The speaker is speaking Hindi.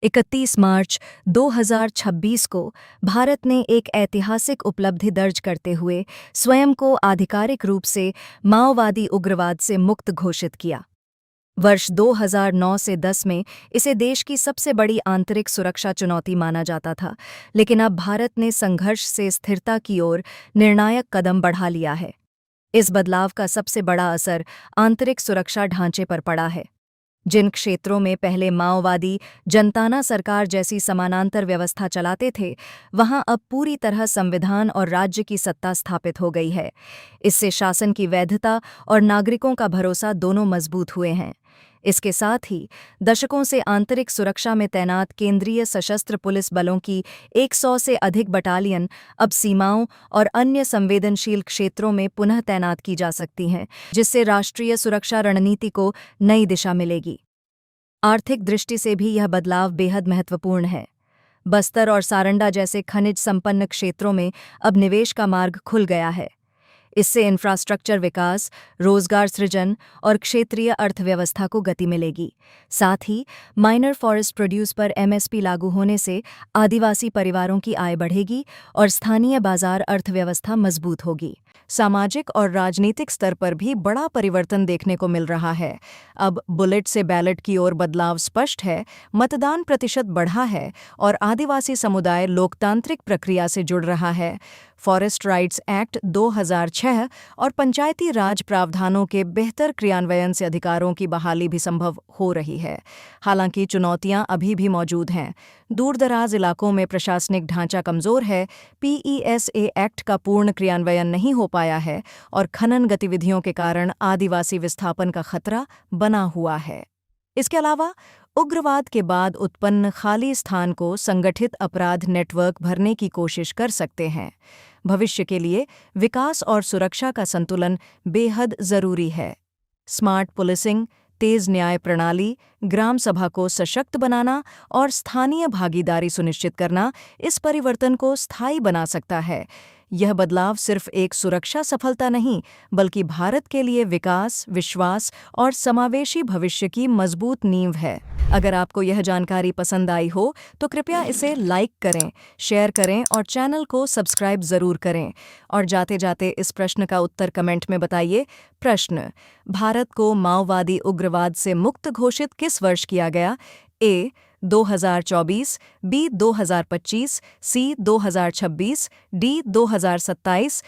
31 मार्च 2026 को भारत ने एक ऐतिहासिक उपलब्धि दर्ज करते हुए स्वयं को आधिकारिक रूप से माओवादी उग्रवाद से मुक्त घोषित किया। वर्ष 2009 से 10 में इसे देश की सबसे बड़ी आंतरिक सुरक्षा चुनौती माना जाता था, लेकिन अब भारत ने संघर्ष से स्थिरता की ओर निर्णायक कदम बढ़ा लिया है। इस बदलाव का सबसे बड़ा असर आंतरिक सुरक्षा ढांचे पर पड़ा है। जिन क्षेत्रों में पहले माओवादी जनताना सरकार जैसी समानांतर व्यवस्था चलाते थे, वहां अब पूरी तरह संविधान और राज्य की सत्ता स्थापित हो गई है। इससे शासन की वैधता और नागरिकों का भरोसा दोनों मजबूत हुए हैं। इसके साथ ही दशकों से आंतरिक सुरक्षा में तैनात केंद्रीय सशस्त्र पुलिस बलों की 100 से अधिक बटालियन अब सीमाओं और अन्य संवेदनशील क्षेत्रों में पुनः तैनात की जा सकती हैं, जिससे राष्ट्रीय सुरक्षा रणनीति को नई दिशा मिलेगी। आर्थिक दृष्टि से भी यह बदलाव बेहद महत्वपूर्ण है। बस्तर और सारंडा जैसे खनिज संपन्न क्षेत्रों में अब निवेश का मार्ग खुल गया है। इससे इंफ्रास्ट्रक्चर विकास, रोजगार सृजन और क्षेत्रीय अर्थव्यवस्था को गति मिलेगी। साथ ही माइनर फॉरेस्ट प्रोड्यूस पर एमएसपी लागू होने से आदिवासी परिवारों की आय बढ़ेगी और स्थानीय बाजार अर्थव्यवस्था मजबूत होगी। सामाजिक और राजनीतिक स्तर पर भी बड़ा परिवर्तन देखने को मिल रहा है। अब बुलेट से बैलेट की ओर बदलाव स्पष्ट है, मतदान प्रतिशत बढ़ा है और आदिवासी समुदाय लोकतांत्रिक प्रक्रिया से जुड़ रहा है। फॉरेस्ट राइट्स एक्ट 2006 और पंचायती राज प्रावधानों के बेहतर क्रियान्वयन से अधिकारों की बहाली भी संभव हो रही है। हालांकि चुनौतियां अभी भी मौजूद हैं। दूरदराज इलाकों में प्रशासनिक ढांचा कमजोर है, पीईएसए एक्ट का पूर्ण क्रियान्वयन नहीं हो पाया है और खनन गतिविधियों के कारण आदिवासी विस्थापन का खतरा बना हुआ है। इसके अलावा उग्रवाद के बाद उत्पन्न खाली स्थान को संगठित अपराध नेटवर्क भरने की कोशिश कर सकते हैं। भविष्य के लिए विकास और सुरक्षा का संतुलन बेहद जरूरी है। स्मार्ट पुलिसिंग, तेज न्याय प्रणाली, ग्राम सभा को सशक्त बनाना और स्थानीय भागीदारी सुनिश्चित करना इस परिवर्तन को स्थायी बना सकता है। यह बदलाव सिर्फ एक सुरक्षा सफलता नहीं, बल्कि भारत के लिए विकास, विश्वास और समावेशी भविष्य की मजबूत नींव है। अगर आपको यह जानकारी पसंद आई हो तो कृपया इसे लाइक करें, शेयर करें और चैनल को सब्सक्राइब ज़रूर करें। और जाते जाते इस प्रश्न का उत्तर कमेंट में बताइए। प्रश्न: भारत को माओवादी उग्रवाद से मुक्त घोषित किस वर्ष किया गया? ए 2024, बी 2025, सी 2026, डी 2027,